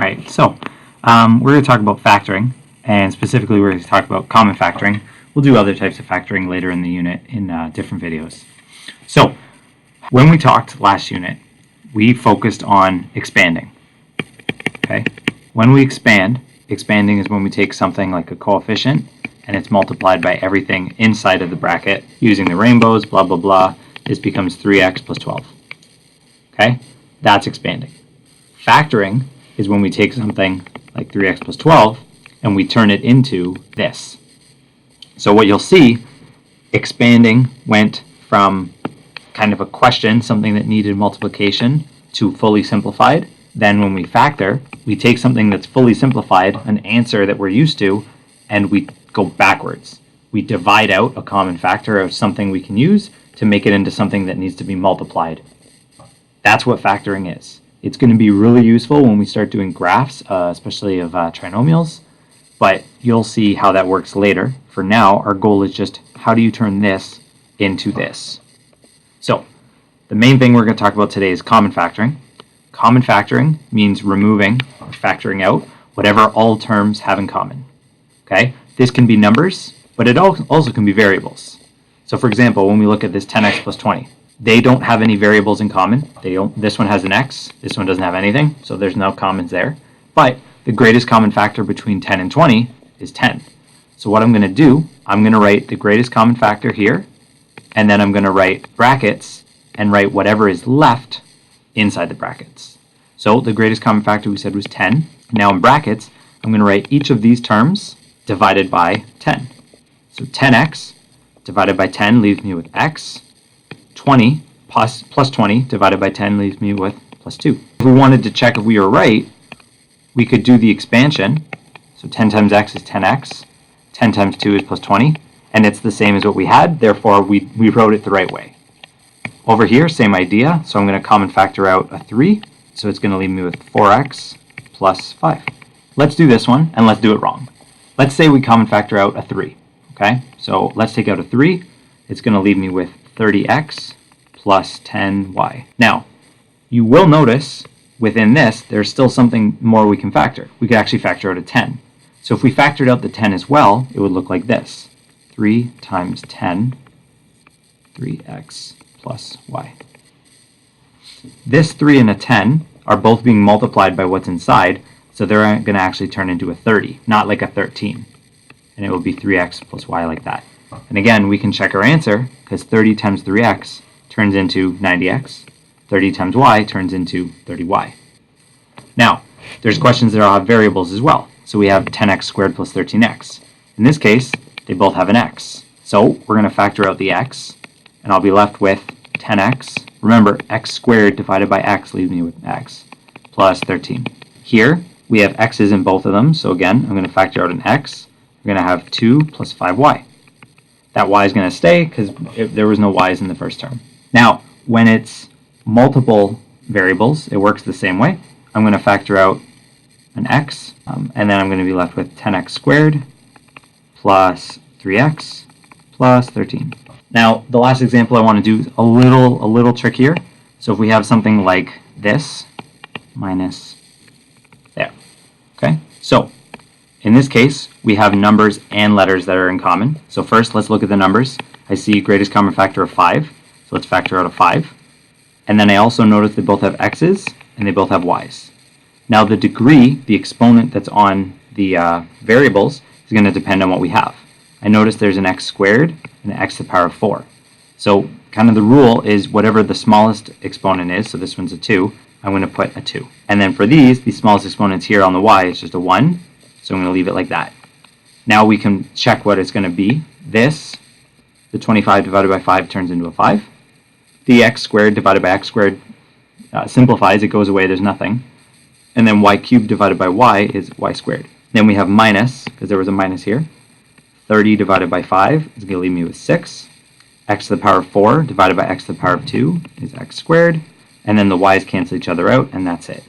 Alright, so we're going to talk about factoring, and specifically we're going to talk about common factoring. We'll do other types of factoring later in the unit in different videos. So, when we talked last unit, we focused on expanding. Okay? When we expand, expanding is when we take something like a coefficient and it's multiplied by everything inside of the bracket using the rainbows, blah, blah, blah. This becomes 3x plus 12. Okay? That's expanding. Factoring is when we take something like 3x plus 12 and we turn it into this. So what you'll see, expanding went from kind of a question, something that needed multiplication, to fully simplified. Then when we factor, we take something that's fully simplified, an answer that we're used to, and we go backwards. We divide out a common factor of something we can use to make it into something that needs to be multiplied. That's what factoring is. It's going to be really useful when we start doing graphs, especially of trinomials, but you'll see how that works later. For now, our goal is just how do you turn this into this? So, the main thing we're going to talk about today is common factoring. Common factoring means removing or factoring out whatever all terms have in common. Okay? This can be numbers, but it also can be variables. So for example, when we look at this 10x plus 20, they don't have any variables in common. This one has an x, this one doesn't have anything, so there's no commons there. But the greatest common factor between 10 and 20 is 10. So what I'm going to do, I'm going to write the greatest common factor here, and then I'm going to write brackets and write whatever is left inside the brackets. So the greatest common factor we said was 10. Now in brackets, I'm going to write each of these terms divided by 10. So 10x divided by 10 leaves me with x. 20 plus 20 divided by 10 leaves me with plus 2. If we wanted to check if we were right, we could do the expansion. So 10 times x is 10x. 10 times 2 is plus 20. And it's the same as what we had, therefore we wrote it the right way. Over here, same idea. So I'm going to common factor out a 3. So it's going to leave me with 4x plus 5. Let's do this one, and let's do it wrong. Let's say we common factor out a 3. Okay, so let's take out a 3. It's going to leave me with 30x plus 10y. Now, you will notice within this, there's still something more we can factor. We could actually factor out a 10. So if we factored out the 10 as well, it would look like this. 3 times 10, 3x plus y. This 3 and a 10 are both being multiplied by what's inside, so they're going to actually turn into a 30, not like a 13. And it will be 3x plus y like that. And again, we can check our answer, because 30 times 3x turns into 90x. 30 times y turns into 30y. Now, there's questions that have variables as well. So we have 10x squared plus 13x. In this case, they both have an x. So we're going to factor out the x, and I'll be left with 10x. Remember, x squared divided by x leaves me with x, plus 13. Here, we have x's in both of them, so again, I'm going to factor out an x. We're going to have 2 plus 5y. That y is going to stay because there was no y's in the first term. Now, when it's multiple variables, it works the same way. I'm going to factor out an x, and then I'm going to be left with 10x squared plus 3x plus 13. Now, the last example I want to do is a little trickier. So if we have something like this minus there. Okay? So, in this case, we have numbers and letters that are in common. So first, let's look at the numbers. I see greatest common factor of 5. So let's factor out a 5. And then I also notice they both have x's and they both have y's. Now the degree, the exponent that's on the variables, is going to depend on what we have. I notice there's an x squared and an x to the power of 4. So kind of the rule is whatever the smallest exponent is, so this one's a 2, I'm going to put a 2. And then for these, the smallest exponents here on the y is just a 1. So I'm going to leave it like that. Now we can check what it's going to be. This, the 25 divided by 5 turns into a 5. The x squared divided by x squared simplifies, it goes away, there's nothing. And then y cubed divided by y is y squared. Then we have minus, because there was a minus here. 30 divided by 5 is going to leave me with 6. X to the power of 4 divided by x to the power of 2 is x squared. And then the y's cancel each other out, and that's it.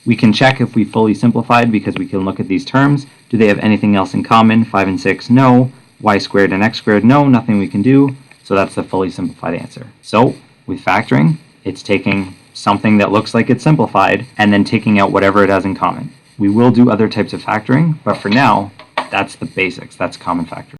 We can check if we fully simplified because we can look at these terms. Do they have anything else in common? 5 and 6, no. Y squared and x squared, no, nothing we can do. So that's the fully simplified answer. So with factoring, it's taking something that looks like it's simplified and then taking out whatever it has in common. We will do other types of factoring, but for now, that's the basics. That's common factoring.